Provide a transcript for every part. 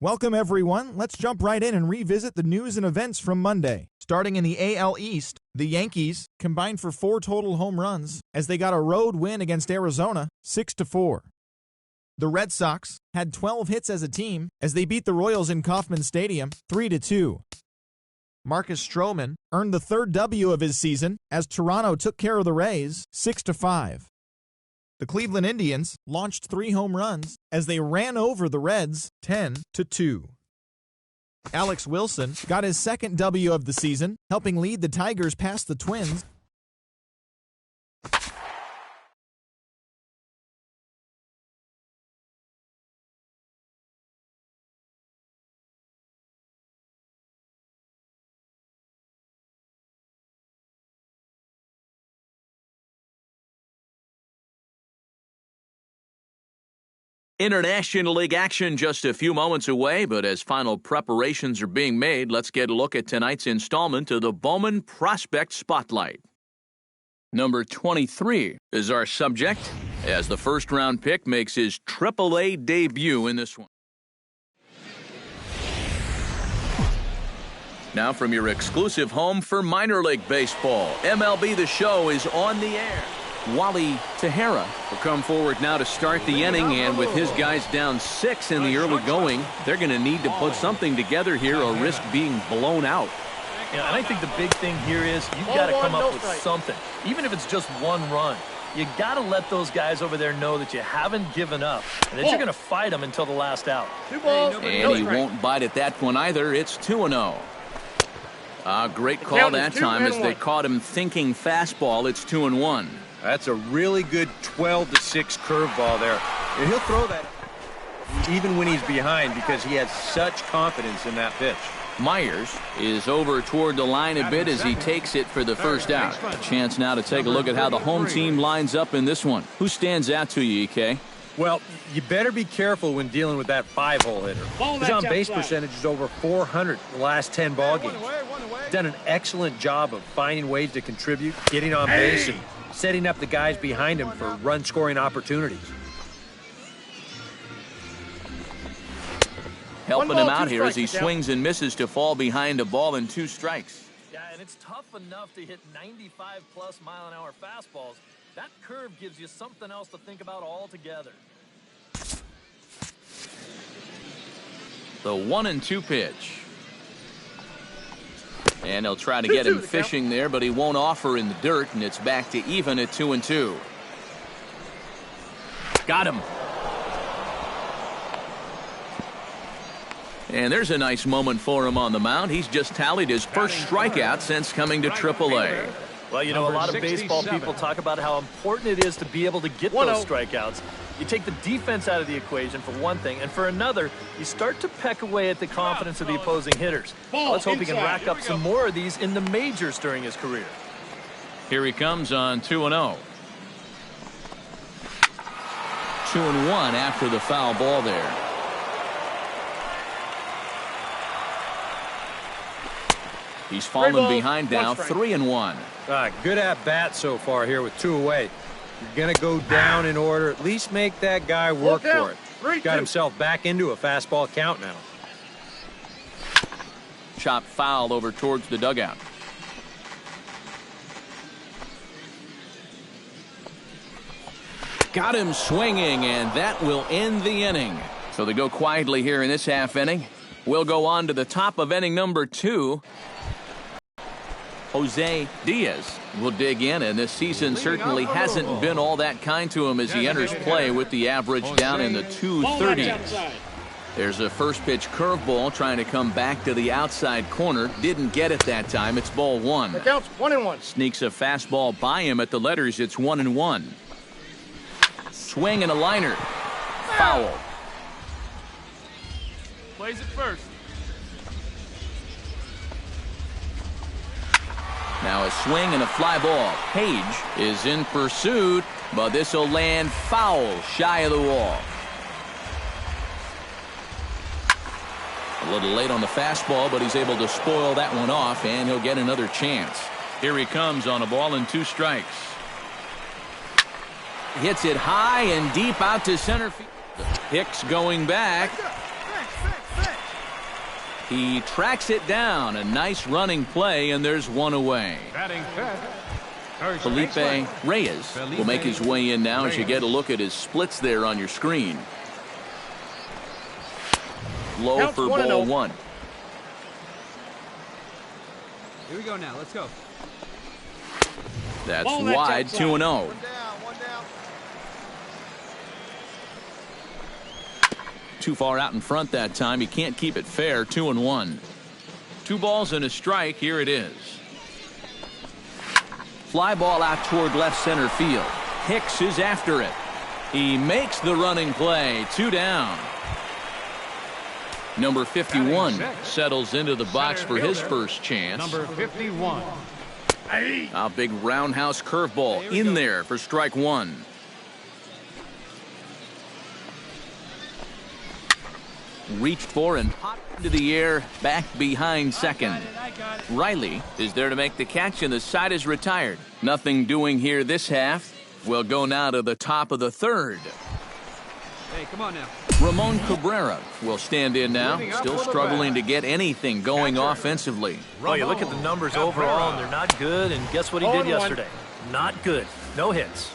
Welcome, everyone. Let's jump right in and revisit the news and events from Monday. Starting in the AL East, the Yankees combined for 4 total home runs as they got a road win against Arizona, 6-4. The Red Sox had 12 hits as a team as they beat the Royals in Kauffman Stadium, 3-2. Marcus Stroman earned the 3rd W of his season as Toronto took care of the Rays, 6-5. The Cleveland Indians launched 3 home runs as they ran over the Reds 10-2. Alex Wilson got his 2nd W of the season, helping lead the Tigers past the Twins. International League action just a few moments away, but as final preparations are being made, let's get a look at tonight's installment of the Bowman Prospect Spotlight. Number 23 is our subject, as the first-round pick makes his AAA debut in this one. Now from your exclusive home for minor league baseball, MLB the Show is on the air. Wally Tejera will come forward now to start the inning, and with his guys down 6 in the early going, they're going to need to put something together here or risk being blown out. Yeah, and I think the big thing here is you've got to come up with something, even if it's just 1 run. You got to let those guys over there know that you haven't given up and that you're going to fight them until the last out. And he won't bite at that one either. It's 2-0. Great call that time as they caught him thinking fastball. It's 2-1. That's a really good 12-6 curveball there. And he'll throw that even when he's behind because he has such confidence in that pitch. Myers is over toward the line a bit as he takes it for the first out. A chance now to take a look at how the home team lines up in this one. Who stands out to you, EK? Well, you better be careful when dealing with that 5-hole hitter. His on-base percentage is over 400 in the last 10 ball games. He's done an excellent job of finding ways to contribute, getting on base, and setting up the guys behind him for run-scoring opportunities. Helping him out here as he swings and misses to fall behind a ball and 2 strikes. Yeah, and it's tough enough to hit 95-plus mile-an-hour fastballs. That curve gives you something else to think about altogether. The 1-2 pitch. And they'll try to get him fishing there, but he won't offer in the dirt, and it's back to even at 2-2. Got him. And there's a nice moment for him on the mound. He's just tallied his first strikeout since coming to AAA. Well, you know, a lot of baseball people talk about how important it is to be able to get those strikeouts. You take the defense out of the equation for one thing, and for another, you start to peck away at the confidence of the opposing hitters. Let's hope he can rack up some more of these in the majors during his career. Here he comes on 2-0. 2-1 after the foul ball there. He's fallen behind now, 3-1. Good at bat so far here with 2 away. You're going to go down in order. At least make that guy work for it. He's got himself back into a fastball count now. Chop foul over towards the dugout. Got him swinging, and that will end the inning. So they go quietly here in this half inning. We'll go on to the top of inning number 2. Jose Diaz will dig in, and this season certainly hasn't been all that kind to him as he enters play with the average down in the 230s. There's a first pitch curveball trying to come back to the outside corner. Didn't get it that time. It's ball 1. It counts 1-1. Sneaks a fastball by him at the letters. It's 1-1. Swing and a liner. Foul. Plays it first. Now a swing and a fly ball. Page is in pursuit, but this will land foul shy of the wall. A little late on the fastball, but he's able to spoil that one off, and he'll get another chance. Here he comes on a ball and 2 strikes. Hits it high and deep out to center field. Hicks going back. He tracks it down. A nice running play, and there's one away. Felipe Reyes will make his way in now as you get a look at his splits there on your screen. Low for ball one. Here we go now. Let's go. That's wide, 2-0. Too far out in front that time. He can't keep it fair. 2-1. 2 balls and a strike. Here it is. Fly ball out toward left center field. Hicks is after it. He makes the running play. 2 down. Number 51 settles into the box for his first chance. Number 51. A big roundhouse curveball in there for strike 1. Reached for and popped into the air back behind second. Riley is there to make the catch, and the side is retired. Nothing doing here this half. We'll go now to the top of the third. Hey, come on now. Ramon Cabrera will stand in now, still struggling to get anything going offensively. Well, you look at the numbers overall, and they're not good, and guess what he did yesterday? Not good. No hits.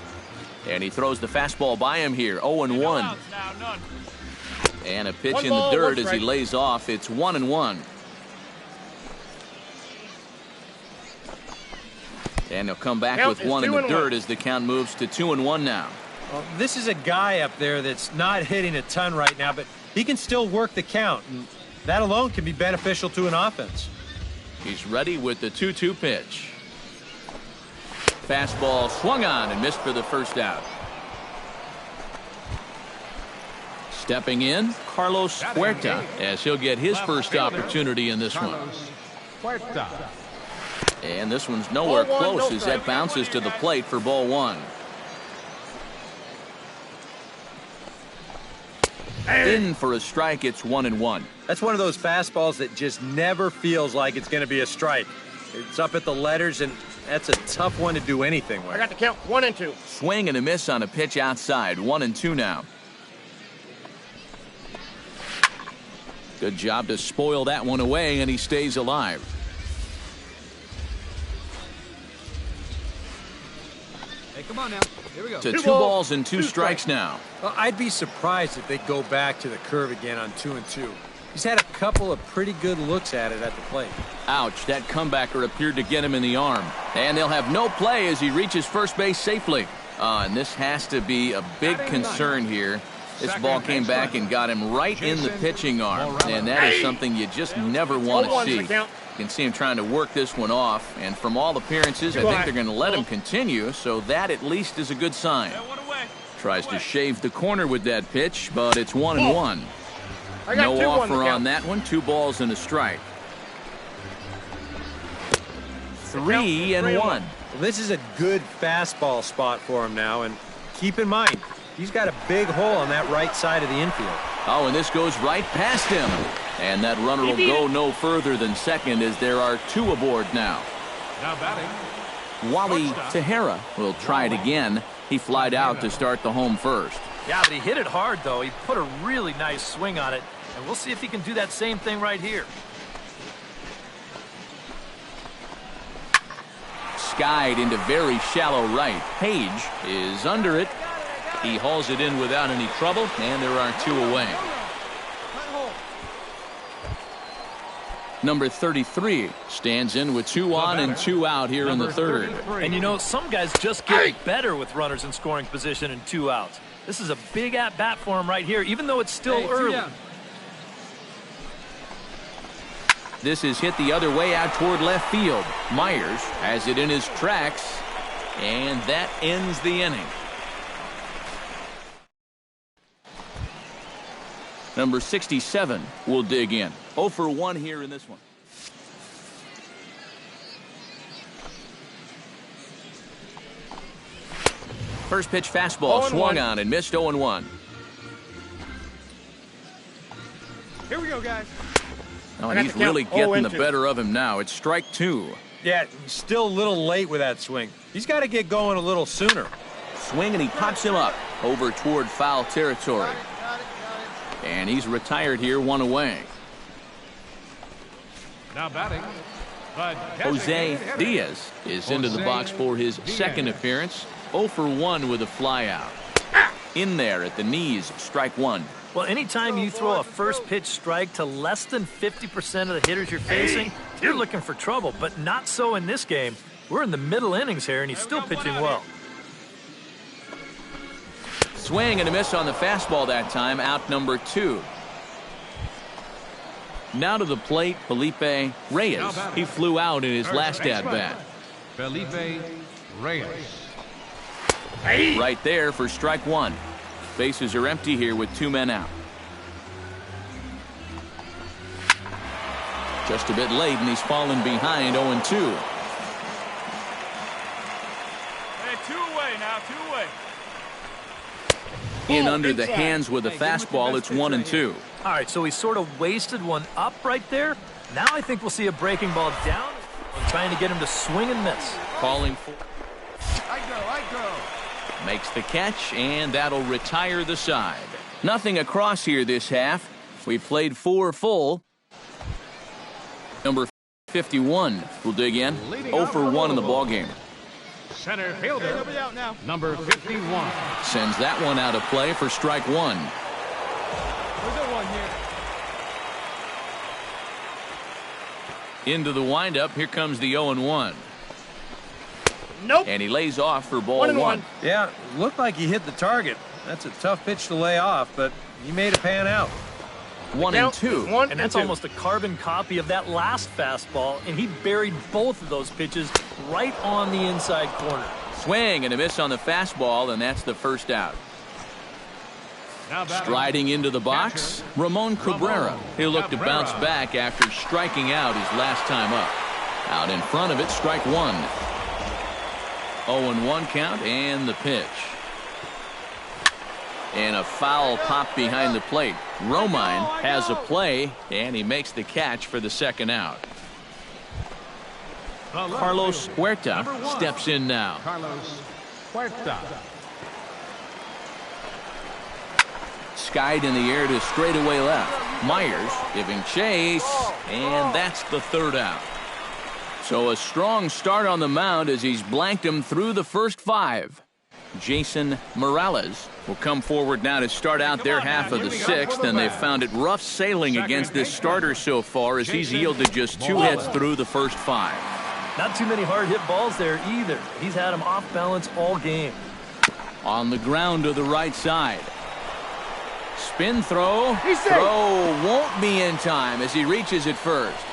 And he throws the fastball by him here, 0-1. And a pitch in the dirt as he lays off. It's 1-1. And he'll come back with one in the dirt as the count moves to 2-1 now. Well, this is a guy up there that's not hitting a ton right now, but he can still work the count, and that alone can be beneficial to an offense. He's ready with the 2-2 pitch. Fastball swung on and missed for the first out. Stepping in, Carlos Huerta, as he'll get his first opportunity in this one. And this one's nowhere close as that bounces to the plate for ball 1. In for a strike. It's 1-1. That's one of those fastballs that just never feels like it's going to be a strike. It's up at the letters, and that's a tough one to do anything with. I got the count. 1-2. Swing and a miss on a pitch outside. 1-2 now. Good job to spoil that one away, and he stays alive. Hey, come on now. Here we go. To 2 balls and 2 strikes now. Well, I'd be surprised if they go back to the curve again on 2-2. He's had a couple of pretty good looks at it at the plate. Ouch, that comebacker appeared to get him in the arm. And they'll have no play as he reaches first base safely. And this has to be a big concern here. This ball came back and got him right in the pitching arm. And that is something you just never want to see. You can see him trying to work this one off. And from all appearances, I think they're going to let him continue. So that at least is a good sign. Tries to shave the corner with that pitch, but it's 1-1. No offer on that one. 2 balls and a strike. 3-1. Well, this is a good fastball spot for him now. And keep in mind, he's got a big hole on that right side of the infield. Oh, and this goes right past him. And that runner will go no further than second as there are 2 aboard now. Now batting. Wally Tejera will try it again. He flied out to start the home first. Yeah, but he hit it hard, though. He put a really nice swing on it, and we'll see if he can do that same thing right here. Skied into very shallow right. Page is under it. He hauls it in without any trouble, and there are 2 away. Number 33 stands in with 2 on and 2 out here in the third. And you know, some guys just get better with runners in scoring position and 2 outs. This is a big at-bat for him right here, even though it's still early. This is hit the other way out toward left field. Myers has it in his tracks, and that ends the inning. Number 67 will dig in. 0 for 1 here in this one. First pitch fastball swung on and missed. 0-1. Here we go, guys. Oh, and he's really getting the better of him now. It's strike 2. Yeah, he's still a little late with that swing. He's got to get going a little sooner. Swing, and he pops him up over toward foul territory. And he's retired here, 1 away. Now batting. The Jose Diaz is into the box for his second appearance. 0 for 1 with a flyout. In there at the knees, strike one. Well, anytime you throw a first pitch strike to less than 50% of the hitters you're facing, you're looking for trouble, but not so in this game. We're in the middle innings here, and he's still pitching well. Swing and a miss on the fastball that time, out number 2. Now to the plate, Felipe Reyes. He flew out in his last at-bat. Felipe Reyes. Right there for strike one. Bases are empty here with 2 men out. Just a bit late, and he's fallen behind 0-2. Hey, 2 away now, 2 away. In under the hands with a fastball, it's 1-2. All right, so he sort of wasted one up right there. Now I think we'll see a breaking ball down and trying to get him to swing and miss. Calling for. I go. Makes the catch, and that'll retire the side. Nothing across here this half. We played 4 full. Number 51 will dig in. 0 for 1 in the ballgame. Center fielder. Hey, nobody out now. Number 51. Sends that one out of play for strike one. There's no one here. Into the windup. Here comes the 0-1. Nope. And he lays off for ball 1-1. Yeah, looked like he hit the target. That's a tough pitch to lay off, but he made it pan out. 1-2. 1 And that's almost a carbon copy of that last fastball, and he buried both of those pitches right on the inside corner. Swing and a miss on the fastball, and that's the first out. Now batting. Striding into the box, Ramon Cabrera. He'll look to bounce back after striking out his last time up. Out in front of it, strike one. 0-1 count, and the pitch. And a foul pop behind the plate. Romine has a play, and he makes the catch for the second out. Carlos Huerta steps in now. Carlos Huerta. Skied in the air to straightaway left. Myers giving chase, and that's the third out. So a strong start on the mound as he's blanked him through the first 5. Jason Morales will come forward now to start out their half of the 6th, and they've found it rough sailing against this starter so far as he's yielded just 2 hits through the first 5. Not too many hard hit balls there either. He's had him off balance all game. On the ground to the right side. Spin throw. He's safe. Throw won't be in time as he reaches it first.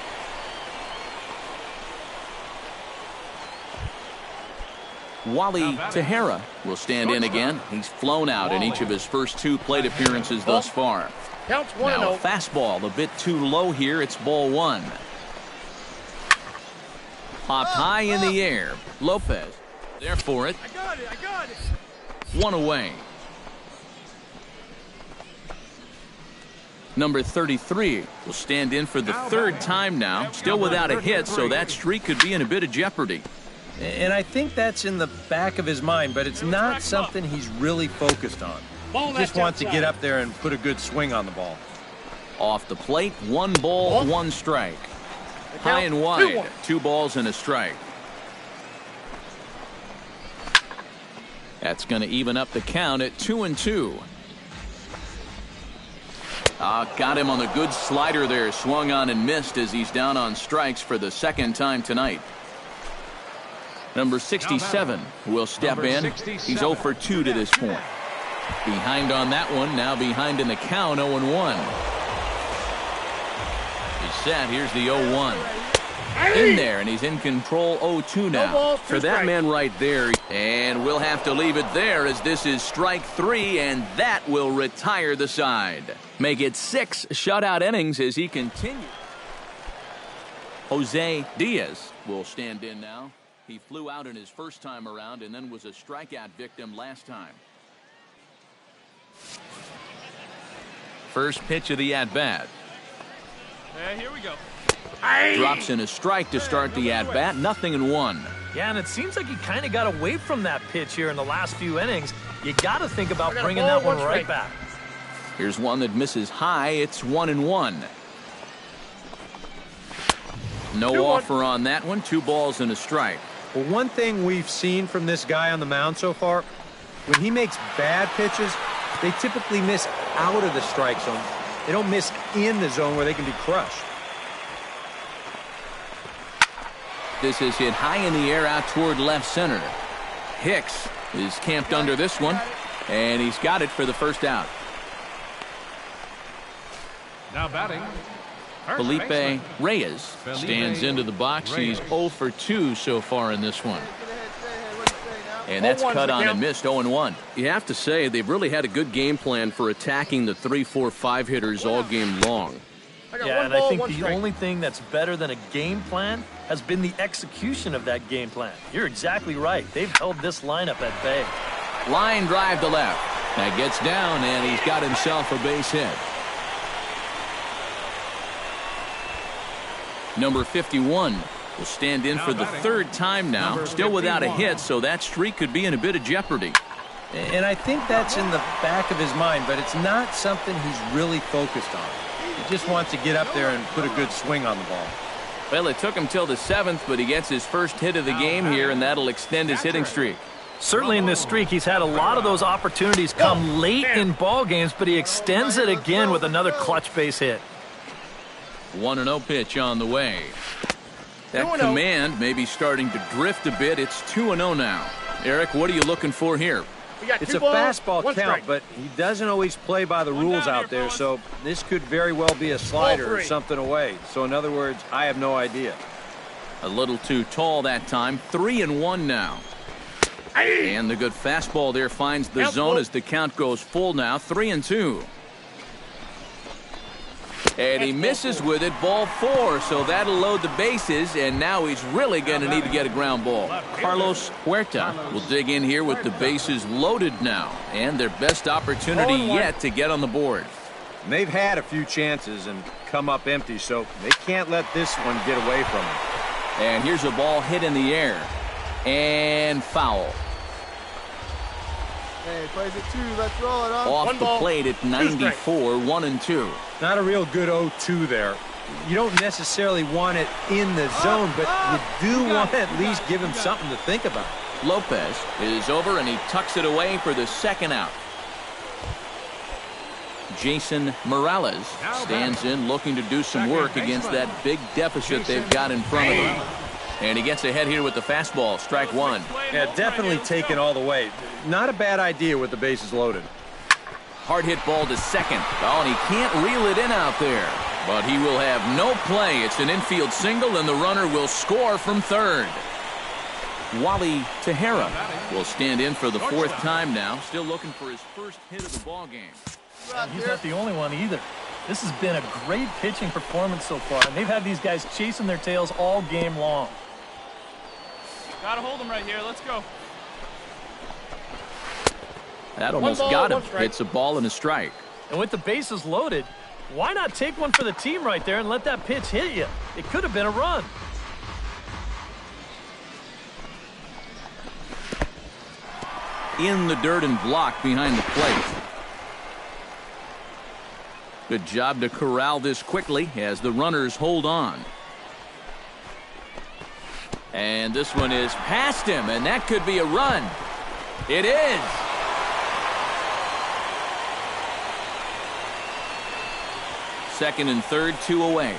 Wally Tejera will stand in again. He's flown out in each of his first 2 plate appearances thus far. Counts Now 1-0. fastball a bit too low here. It's ball 1. Popped high in the air. Lopez there for it. I got it. 1 away. Number 33 will stand in for the 3rd time now. Still without a hit, so that streak could be in a bit of jeopardy. And I think that's in the back of his mind, but it's not something he's really focused on. He just wants to get up there and put a good swing on the ball. Off the plate, 1 ball, 1 strike. High and wide, 2 balls and a strike. That's going to even up the count at 2-2. Got him on the good slider there. Swung on and missed as he's down on strikes for the 2nd time tonight. Number 67 will step in. He's 0 for 2 to this point. Behind on that one. Now behind in the count, 0-1. He's set. Here's the 0-1. In there, and he's in control 0-2 now. For that man right there. And we'll have to leave it there as this is strike 3, and that will retire the side. Make it 6 shutout innings as he continues. Jose Diaz will stand in now. He flew out in his first time around and then was a strikeout victim last time. First pitch of the at-bat. Here we go. Drops in a strike to start the at-bat. 0-1. Yeah, and it seems like he kind of got away from that pitch here in the last few innings. You got to think about bringing that one right back. Here's one that misses high. It's 1-1. No offer on that one. 2 balls and a strike. Well, one thing we've seen from this guy on the mound so far, when he makes bad pitches, they typically miss out of the strike zone. They don't miss in the zone where they can be crushed. This is hit high in the air out toward left center. Hicks is camped under this one, and he's got it for the first out. Now batting. Felipe Reyes stands into the box. He's 0 for 2 so far in this one. And that's cut on and missed, 0-1. You have to say they've really had a good game plan for attacking the 3, 4, 5 hitters all game long. Yeah, and I think the only thing that's better than a game plan has been the execution of that game plan. You're exactly right. They've held this lineup at bay. Line drive to left. That gets down, and he's got himself a base hit. Number 51 will stand in for the 3rd time now. Still without a hit, so that streak could be in a bit of jeopardy. And I think that's in the back of his mind, but it's not something he's really focused on. He just wants to get up there and put a good swing on the ball. Well, it took him till the 7th, but he gets his first hit of the game here, and that'll extend his hitting streak. Certainly in this streak, he's had a lot of those opportunities come late in ball games, but he extends it again with another clutch base hit. 1-0 pitch on the way. That command may be starting to drift a bit. It's 2-0 now. Eric, what are you looking for here? It's a fastball count, but he doesn't always play by the rules out there, so this could very well be a slider or something away. So in other words, I have no idea. A little too tall that time. 3-1 now. And the good fastball there finds the zone as the count goes full now. 3-2. And he misses with it, ball 4, so that'll load the bases, and now he's really going to need to get a ground ball. Carlos Huerta will dig in here with the bases loaded now, and their best opportunity yet to get on the board. And they've had a few chances and come up empty, so they can't let this one get away from them. And here's a ball hit in the air, and foul. Hey, plays it 2. Let's roll it on. Off the plate at 94, 1-2. Not a real good 0-2 there. You don't necessarily want it in the zone, but you do want to at least give him something to think about. Lopez is over, and he tucks it away for the 2nd out. Jason Morales stands in looking to do some work against that big deficit they've got in front of him. And he gets ahead here with the fastball, strike 1. Yeah, definitely taken all the way. Not a bad idea with the bases loaded. Hard hit ball to second. Oh, and he can't reel it in out there. But he will have no play. It's an infield single, and the runner will score from 3rd. Wally Tejera will stand in for the 4th time now. Still looking for his first hit of the ball game. And he's not the only one either. This has been a great pitching performance so far, and they've had these guys chasing their tails all game long. Gotta hold him right here. Let's go. That almost got him. It's a ball and a strike. And with the bases loaded, why not take one for the team right there and let that pitch hit you? It could have been a run. In the dirt and blocked behind the plate. Good job to corral this quickly as the runners hold on. And this one is past him, and that could be a run. It is. Second and third, 2 away.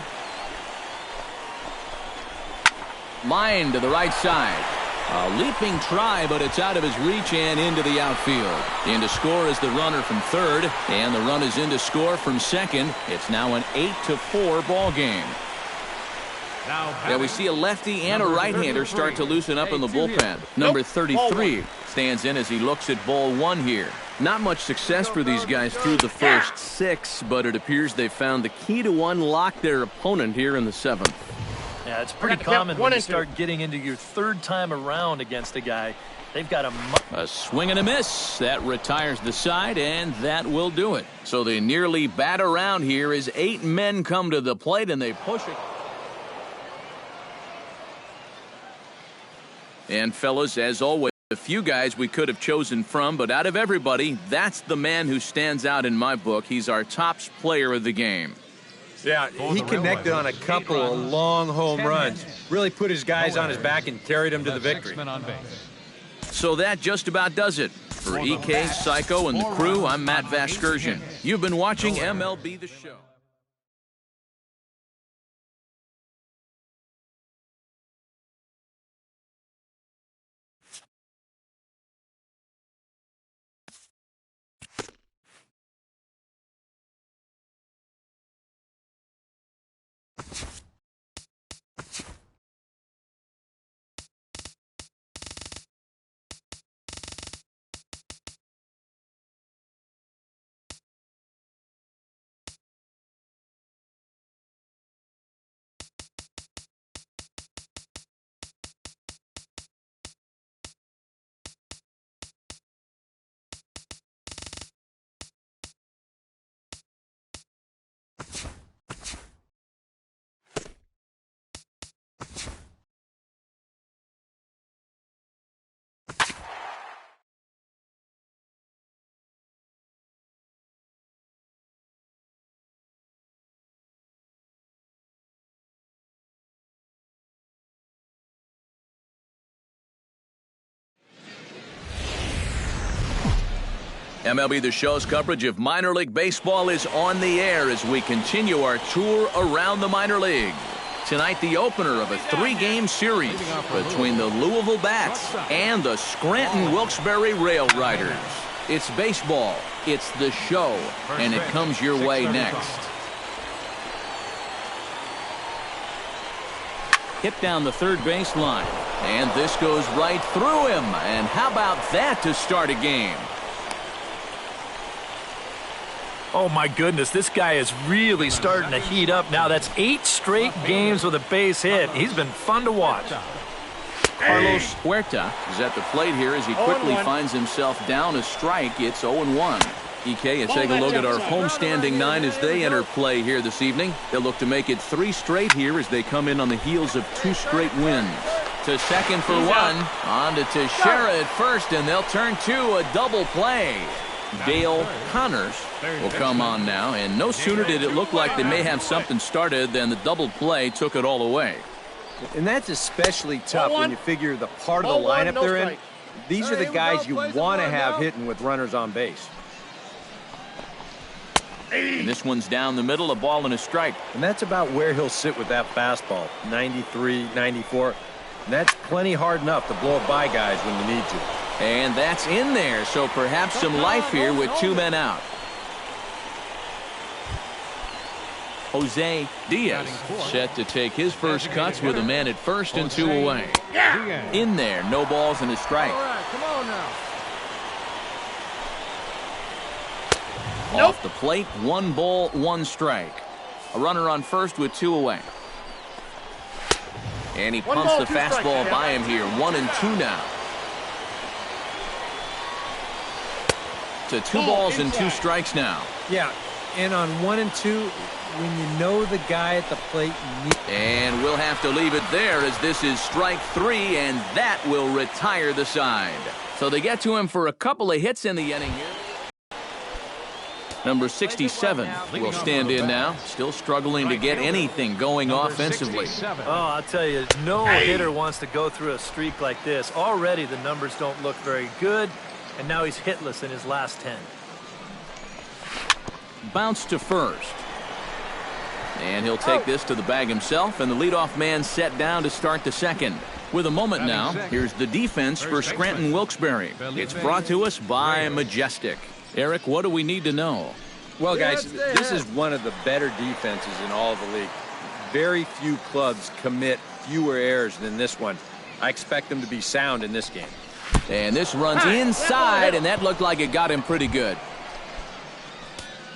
Line to the right side. A leaping try, but it's out of his reach and into the outfield. In to score is the runner from 3rd, and the run is in to score from 2nd. It's now an 8-4 ball game. Yeah, we see a lefty and a right-hander start to loosen up in the bullpen. Number 33 stands in as he looks at ball 1 here. Not much success for these guys through the first 6, but it appears they found the key to unlock their opponent here in the 7th. Yeah, it's pretty common when you start getting into your 3rd time around against a guy. They've got a swing and a miss. That retires the side, and that will do it. So they nearly bat around here as 8 men come to the plate, and they push it. And, fellas, as always, a few guys we could have chosen from, but out of everybody, that's the man who stands out in my book. He's our top player of the game. Yeah, he connected on a couple of long home runs. Really put his guys on his back and carried them to the victory. So that just about does it. For EK, Psycho, and the crew, I'm Matt Vasgersian. You've been watching MLB the Show. MLB The Show's coverage of minor league baseball is on the air as we continue our tour around the minor league. Tonight, the opener of a 3-game series between the Louisville Bats and the Scranton Wilkes-Barre Rail Riders. It's baseball, it's the show, and it comes your way next. Hit down the third baseline, and this goes right through him. And how about that to start a game? Oh, my goodness, this guy is really starting to heat up now. That's 8 straight games with a base hit. He's been fun to watch. Carlos Huerta is at the plate here as he quickly finds himself down a strike. It's 0-1. EK, and take a look at our homestanding 9 as they enter play here this evening. They'll look to make it 3 straight here as they come in on the heels of 2 straight wins. To second for 1. On to Teixeira at first, and they'll turn to a double play. Dale Connors will come on now, and no sooner did it look like they may have something started than the double play took it all away. And that's especially tough when you figure the part of the lineup they're in. These are the guys you want to have hitting with runners on base. And this one's down the middle, a ball and a strike. And that's about where he'll sit with that fastball, 93, 94. And that's plenty hard enough to blow it by guys when you need to. And that's in there, so perhaps some life here with 2 men out. Jose Diaz set to take his first cuts with a man at first and 2 away. In there, no balls and a strike. Come on now. Off the plate, 1 ball, 1 strike. A runner on first with 2 away. And he pumps the fastball by him here, 1-2 now. To 2 balls and 2 strikes now. Yeah, and on 1 and 2, when you know the guy at the plate. And we'll have to leave it there as this is strike 3, and that will retire the side. So they get to him for a couple of hits in the inning here. Number 67 will stand in now, still struggling to get anything going offensively. Oh, I'll tell you, no hitter wants to go through a streak like this. Already the numbers don't look very good, and now he's hitless in his last 10. Bounce to first. And he'll take this to the bag himself, and the leadoff man set down to start the second. With a moment now, here's the defense for Scranton Wilkes-Barre. It's brought to us by Majestic. Eric, what do we need to know? Well, guys, this is one of the better defenses in all of the league. Very few clubs commit fewer errors than this one. I expect them to be sound in this game. And this runs inside, and that looked like it got him pretty good.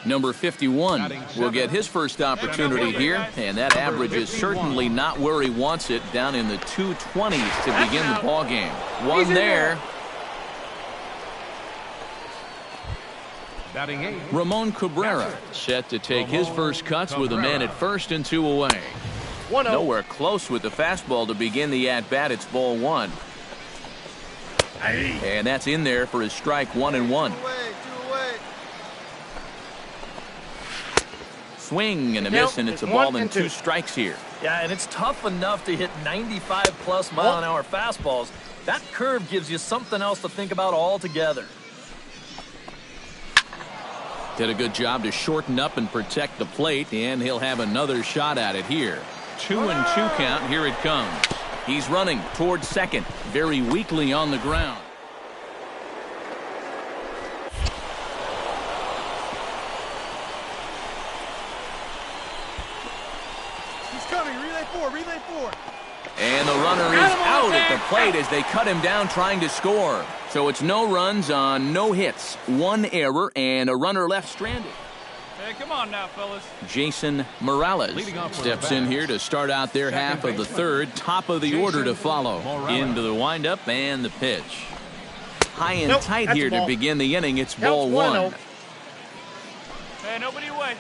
Number 51 will get his first opportunity here, and that average is certainly not where he wants it, down in the 220s to begin the ball game. 1 there. Ramon Cabrera set to take his first cuts with a man at first and 2 away. Nowhere close with the fastball to begin the at-bat. It's ball 1. And that's in there for his strike 1-1. Swing and a miss, and it's a ball and 2 strikes here. Yeah, and it's tough enough to hit 95+ mile-an-hour fastballs. That curve gives you something else to think about altogether. Did a good job to shorten up and protect the plate, and he'll have another shot at it here. 2-2 count. Here it comes. He's running towards second, very weakly on the ground. He's coming. Relay 4. Relay 4. And the runner is out at the plate as they cut him down trying to score. So it's no runs on no hits, 1 error, and a runner left stranded. Hey, come on now, fellas. Jason Morales steps in here to start out their half of the third. Top of the order to follow. Into the windup and the pitch. High and tight here to begin the inning. It's ball 1. Hey, nobody away.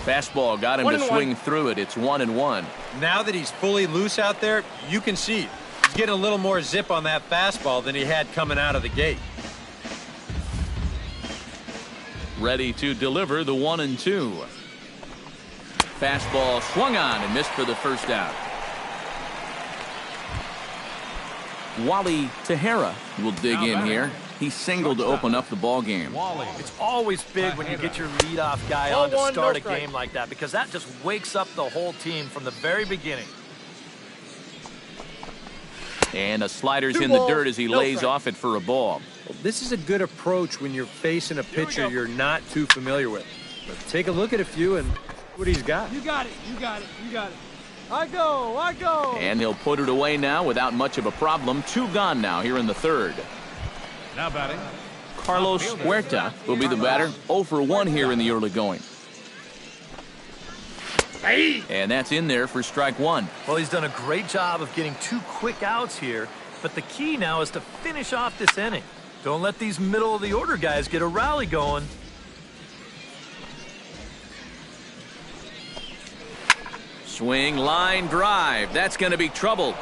Fastball got him to swing through it. It's 1-1. Now that he's fully loose out there, you can see he's getting a little more zip on that fastball than he had coming out of the gate. Ready to deliver the 1-2. Fastball swung on and missed for the first out. Wally Tejera will dig in here. He singled to open up the ball game. It's always big when you get your leadoff guy on to start a game like that, because that just wakes up the whole team from the very beginning. And a slider's in the dirt as he lays off it for a ball. Well, this is a good approach when you're facing a pitcher you're not too familiar with. But take a look at a few and what he's got. You got it. You got it. You got it. I go. I go. And he'll put it away now without much of a problem. 2 gone now here in the third. Now batting. Carlos Huerta will be the batter. 0 for 1 here in the early going. And that's in there for strike 1. Well, he's done a great job of getting 2 quick outs here, but the key now is to finish off this inning. Don't let these middle-of-the-order guys get a rally going. Swing, line, drive. That's going to be trouble.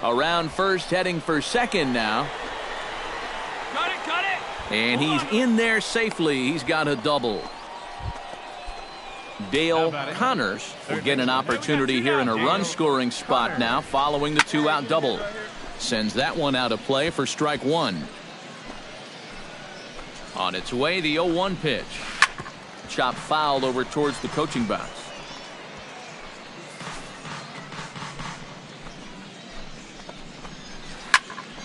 Around first, heading for second now. Cut it. Cut it. And he's in there safely. He's got a double. Dale Connors will get an opportunity here in a run-scoring spot now following the 2-out double. Sends that one out of play for strike 1. On its way, the 0-1 pitch. Chop foul over towards the coaching box.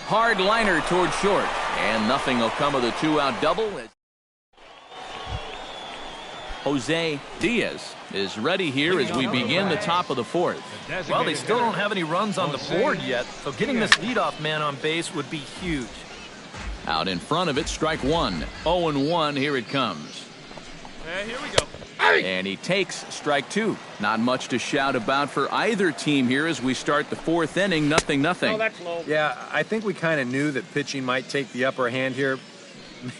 Hard liner towards short. And nothing will come of the 2-out double. Jose Diaz is ready here as we begin the top of the 4th. Well, they still don't have any runs on the board yet, so getting this leadoff man on base would be huge. Out in front of it, strike 1. 0-1, here it comes. Hey, here we go. And he takes strike 2. Not much to shout about for either team here as we start the 4th inning. 0-0. Oh, that's low. Yeah, I think we kind of knew that pitching might take the upper hand here.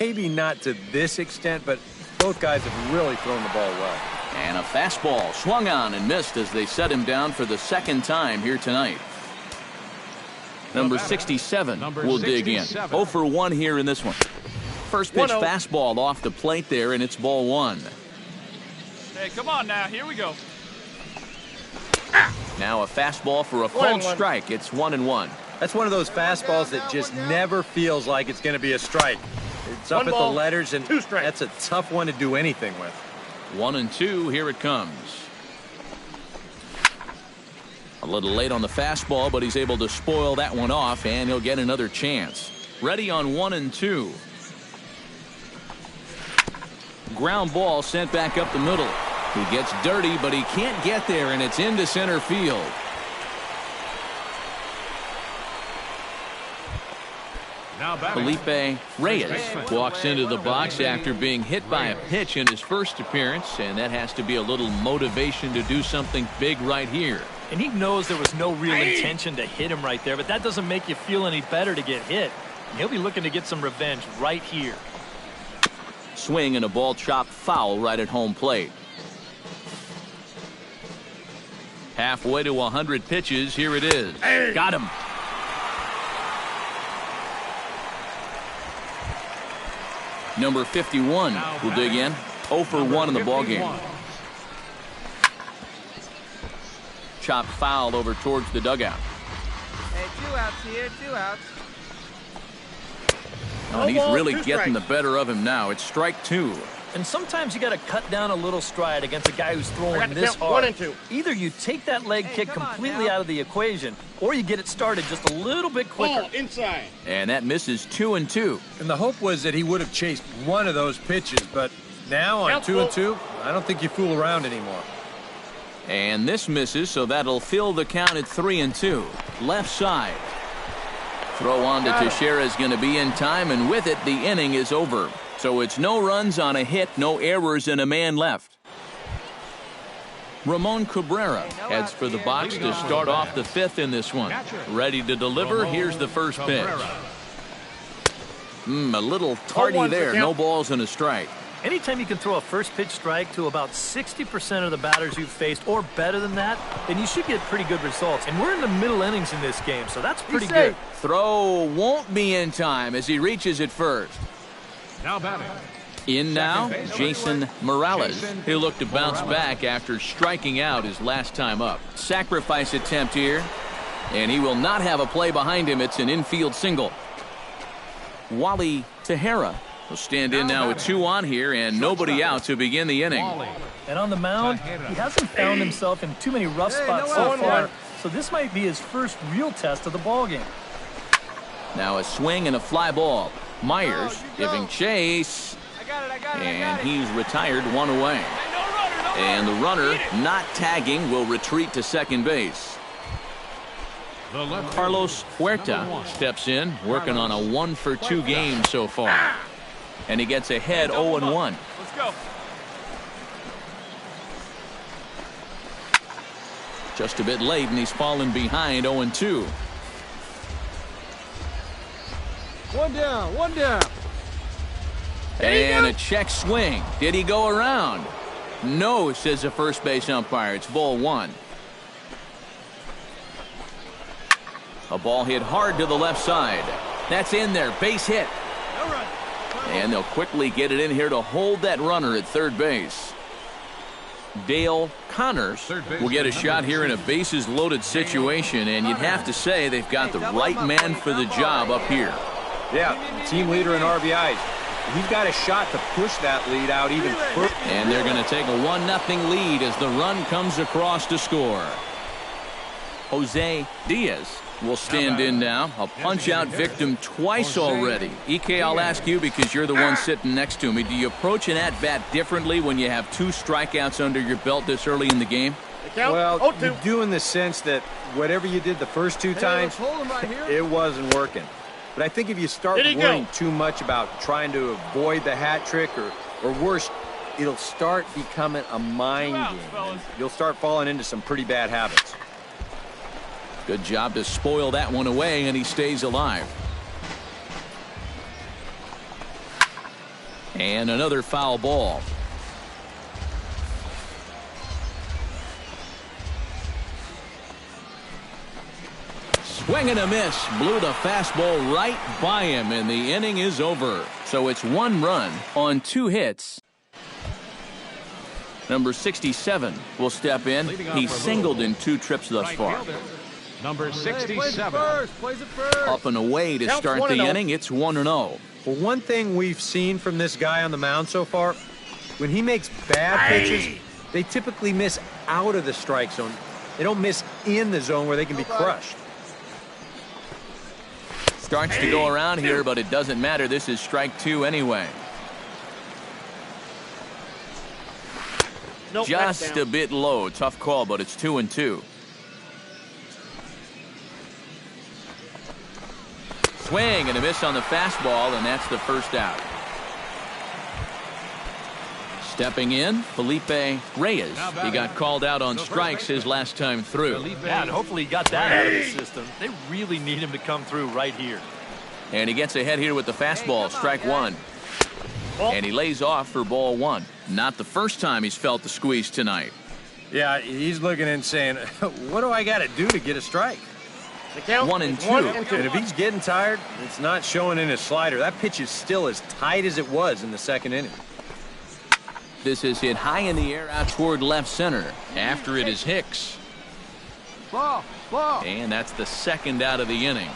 Maybe not to this extent, but both guys have really thrown the ball well. And a fastball swung on and missed as they set him down for the 2nd time here tonight. Number 67 will dig in. 0 for 1 here in this one. First pitch fastball off the plate there, and it's ball 1. Hey, come on now. Here we go. Now a fastball for a full strike. It's 1-1. That's one of those fastballs that just never feels like it's going to be a strike. It's up at the letters, and that's a tough one to do anything with. 1-2, here it comes. A little late on the fastball, but he's able to spoil that one off, and he'll get another chance. Ready on 1-2. Ground ball sent back up the middle. He gets dirty, but he can't get there, and it's into center field. Felipe Reyes walks into the box after being hit by a pitch in his first appearance, and that has to be a little motivation to do something big right here. And he knows there was no real intention to hit him right there, but that doesn't make you feel any better to get hit. And he'll be looking to get some revenge right here. Swing and a ball chopped foul right at home plate. Halfway to 100 pitches, here it is. Got him. Number 51 will dig in. 0 for 1 in the ballgame. Chopped foul over towards the dugout. Hey, 2 outs here, 2 outs. Oh, and he's really getting the better of him now. It's strike 2. And sometimes you got to cut down a little stride against a guy who's throwing this hard. 1 and 2. Either you take that leg kick completely out of the equation, or you get it started just a little bit quicker. Ball inside. And that misses 2 and 2. And the hope was that he would have chased one of those pitches, but now on 2 and 2, I don't think you fool around anymore. And this misses, so that'll fill the count at 3 and 2. Left side. Throw on to Teixeira is going to be in time, and with it, the inning is over. So it's no runs on a hit, no errors, and a man left. Ramon Cabrera heads for the box to start off the 5th in this one. Ready to deliver. Here's the first pitch. A little tardy there. No balls and a strike. Anytime you can throw a first pitch strike to about 60% of the batters you've faced or better than that, then you should get pretty good results. And we're in the middle innings in this game, so that's pretty good. Throw won't be in time as he reaches it first. Now batting. In now, Jason Morales. He'll look to bounce back after striking out his last time up. Sacrifice attempt here, and he will not have a play behind him. It's an infield single. Wally Teixeira will stand in now with 2 on here and nobody out to begin the inning. And on the mound, he hasn't found himself in too many rough spots so far, so this might be his first real test of the ballgame. Now a swing and a fly ball. Myers giving chase, and he's retired 1 away. And the runner not tagging will retreat to second base. Carlos Huerta steps in, working on a 1 for 2 game so far. And he gets ahead 0-1. Let's go. Just a bit late, and he's fallen behind 0-2. 1 down, 1 down. And a check swing. Did he go around? No, says the first base umpire. It's ball 1. A ball hit hard to the left side. That's in there. Base hit. No run. And they'll quickly get it in here to hold that runner at third base. Dale Connors will get a shot here in a bases-loaded situation, and you'd have to say they've got the right man for the job up here. Yeah, team leader in RBIs. He's got a shot to push that lead out even further. And they're going to take a 1-0 lead as the run comes across to score. Jose Diaz will stand in now. A punch-out victim twice already. EK, I'll ask you because you're the one sitting next to me. Do you approach an at-bat differently when you have 2 strikeouts under your belt this early in the game? Well, you do in the sense that whatever you did the first 2 times, it wasn't working. But I think if you start worrying too much about trying to avoid the hat trick or worse, it'll start becoming a mind game. You'll start falling into some pretty bad habits. Good job to spoil that one away, and he stays alive. And another foul ball. Swing and a miss. Blew the fastball right by him, and the inning is over. So it's 1 run on 2 hits. Number 67 will step in. He's singled in 2 trips thus far. Number 67. Plays it first. Up and away to start the inning. It's 1-0. Well, one thing we've seen from this guy on the mound so far, when he makes bad pitches, they typically miss out of the strike zone. They don't miss in the zone where they can be crushed. Starts to go around here, but it doesn't matter. This is strike 2 anyway. Just a bit low. Tough call, but it's 2-2. Swing and a miss on the fastball, and that's the first out. Stepping in, Felipe Reyes. He got called out on strikes his last time through. Yeah, and hopefully he got that out of his system. They really need him to come through right here. And he gets ahead here with the fastball, strike 1. And he lays off for ball 1. Not the first time he's felt the squeeze tonight. Yeah, he's looking and saying, what do I got to do to get a strike? 1 and 2. And if he's getting tired, it's not showing in his slider. That pitch is still as tight as it was in the second inning. This is hit high in the air out toward left center. After it is Hicks. Ball. And that's the second out of the inning.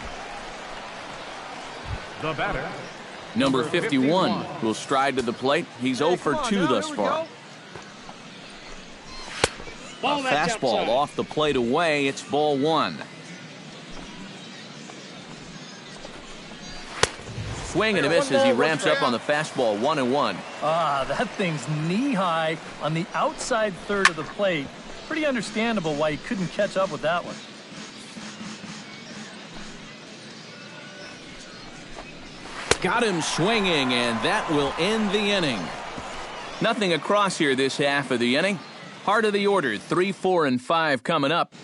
The batter, Number 51 will stride to the plate. He's 0 for 2 thus far. A fastball off the plate away. It's ball 1. Swing and a miss as he ramps up on the fastball. 1-1. That thing's knee-high on the outside third of the plate. Pretty understandable why he couldn't catch up with that one. Got him swinging, and that will end the inning. Nothing across here this half of the inning. Heart of the order, 3, 4, and 5 coming up.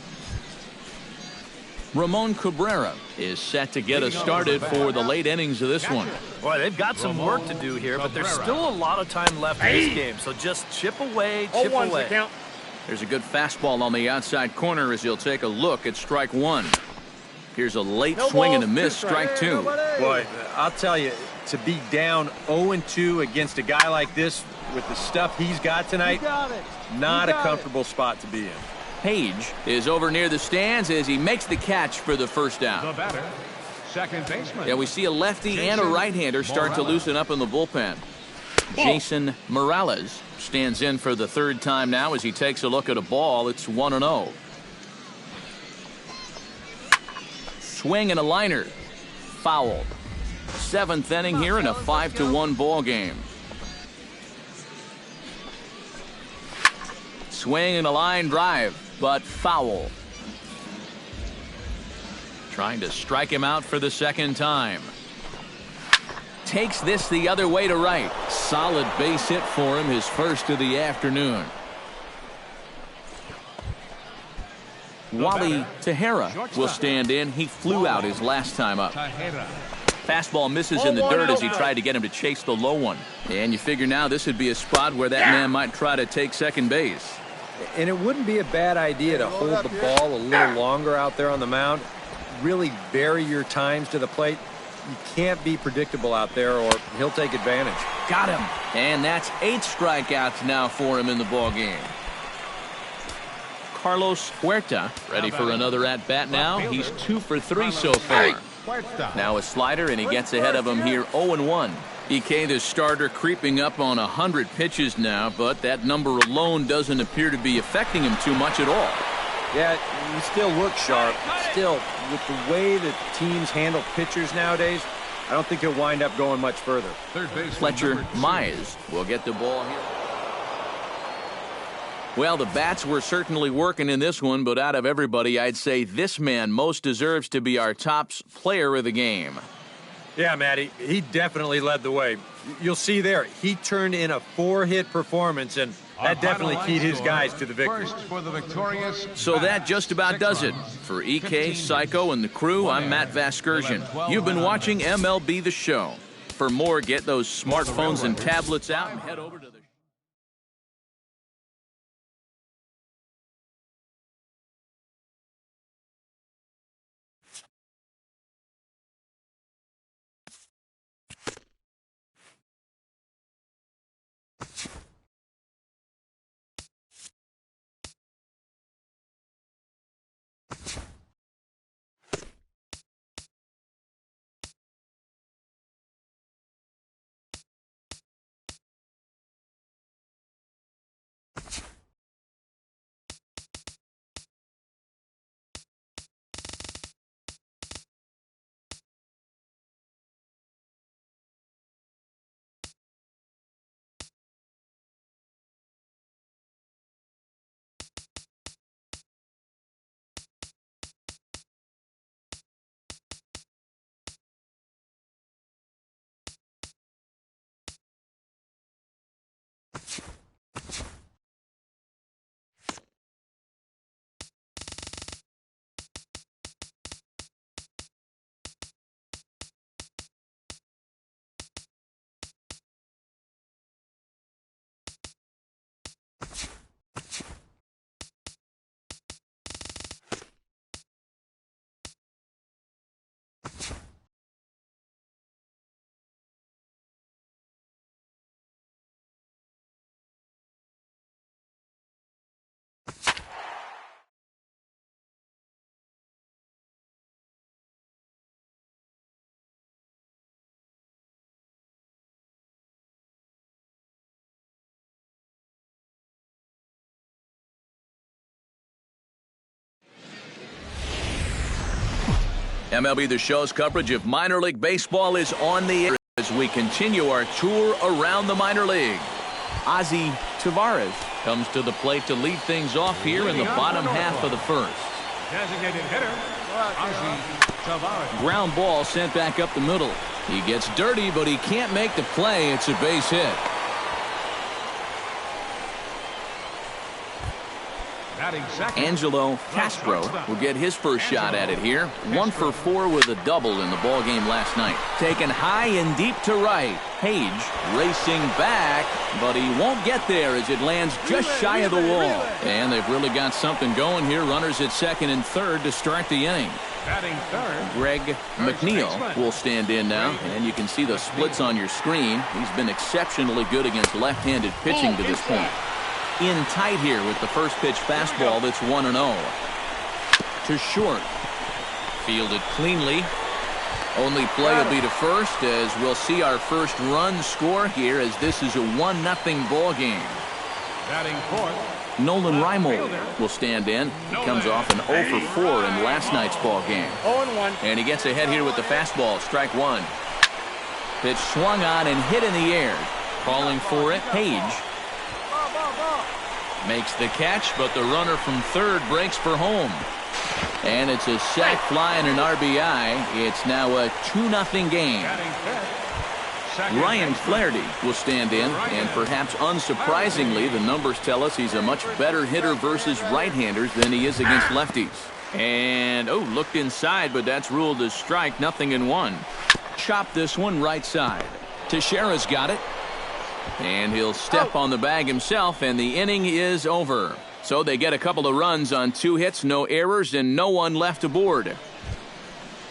Ramon Cabrera is set to get us started for the late innings of this one. Boy, they've got some work to do here, but there's still a lot of time left in this game, so just chip away, chip away. There's a good fastball on the outside corner as he'll take a look at strike 1. Here's a late swing and a miss, strike 2. Boy, I'll tell you, to be down 0-2 against a guy like this with the stuff he's got tonight, not a comfortable spot to be in. Page is over near the stands as he makes the catch for the first the out. batter, second baseman. Yeah, we see a lefty and a right-hander start to loosen up in the bullpen. Jason Morales stands in for the third time now as he takes a look at a ball. It's 1-0. Swing and a liner. Fouled. 7th inning here in a 5-1 ball game. Swing and a line drive, but foul. Trying to strike him out for the second time. Takes this the other way to right. Solid base hit for him, his first of the afternoon. Wally Tejera will stand in. He flew out his last time up. Fastball misses in the dirt as he tried to get him to chase the low one. And you figure now this would be a spot where that man might try to take second base. And it wouldn't be a bad idea to hold the ball a little longer out there on the mound. Really vary your times to the plate. You can't be predictable out there or he'll take advantage. Got him. And that's 8 strikeouts now for him in the ball game. Carlos Huerta ready for another at-bat now. He's 2 for 3 so far. Now a slider, and he gets ahead of him here 0-1. EK, the starter, creeping up on 100 pitches now, but that number alone doesn't appear to be affecting him too much at all. Yeah, he still looks sharp. Still, with the way that teams handle pitchers nowadays, I don't think he'll wind up going much further. Fletcher Mize will get the ball here. Well, the bats were certainly working in this one, but out of everybody, I'd say this man most deserves to be our top player of the game. Yeah, Matty, he definitely led the way. You'll see there, he turned in a 4-hit performance, and that definitely keyed his guys to the victory. So that just about does it. For EK, Psycho, and the crew, I'm Matt Vasgersian. You've been watching MLB The Show. For more, get those smartphones and tablets out and head over to the MLB The Show's coverage of minor league baseball is on the air as we continue our tour around the minor league. Ozzie Tavares comes to the plate to lead things off here in the bottom half of the first. Designated hitter, Ozzie Tavares. Ground ball sent back up the middle. He gets dirty, but he can't make the play. It's a base hit. Angelo Castro will get his first shot at it here. 1 for 4 with a double in the ball game last night. Taken high and deep to right. Page racing back, but he won't get there as it lands just shy of the wall. And they've really got something going here. Runners at second and third to start the inning. Greg McNeil will stand in now, and you can see the splits on your screen. He's been exceptionally good against left-handed pitching to this point. In tight here with the first pitch fastball that's 1-0. To short. Fielded cleanly. Only play will be to first as we'll see our first run score here as this is a 1-0 ball game. Nolan Reimold will stand in. He comes off an 0 for 4 in last night's ball game. 0-1. And he gets ahead here with the fastball. Strike one. Pitch swung on and hit in the air. Calling for it, Page. Makes the catch, but the runner from third breaks for home. And it's a sac fly and an RBI. It's now a 2-0 game. Ryan Flaherty will stand in, and perhaps unsurprisingly, the numbers tell us he's a much better hitter versus right-handers than he is against lefties. And, looked inside, but that's ruled as strike, 0-1. Chop this one right side. Teixeira's got it. And he'll step on the bag himself, and the inning is over. So they get a couple of runs on 2 hits, no errors, and no one left aboard.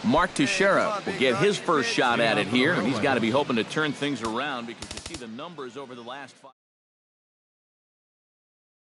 Mark Teixeira will get his first shot at it here, and he's got to be hoping to turn things around because you see the numbers over the last 5.